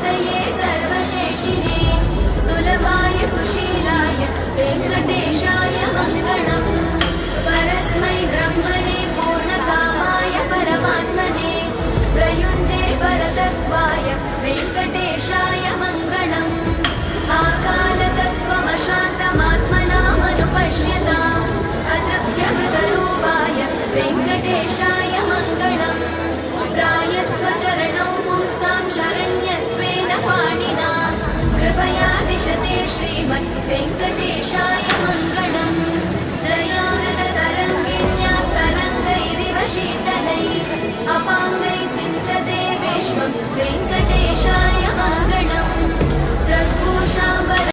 मूर्तये सर्वशेषिणे सुलभाय सुशीलाय वेङ्कटेशाय मङ्गलम् परस्मै ब्रह्मणे पूर्णकामाय परमात्मने प्रयुञ्जे परतत्त्वाय वेङ्कटेशाय मङ्गलम् आकालतत्त्वमशान्तमात्मनामनुपश्यताम् अतभ्यमृतरूपाय वेङ्कटेशाय मङ्गलम् प्रायस्वचरणौ पुंसां शरण्यत्वेन पाणिना कृपया दिशते श्रीमद् वेङ्कटेशाय मङ्गलम् दयामृततरङ्गिण्यास्तरङ्गैरिव शीतलैः अपाङ्गैः सिञ्चते विश्वं वेङ्कटेशाय मङ्गलम्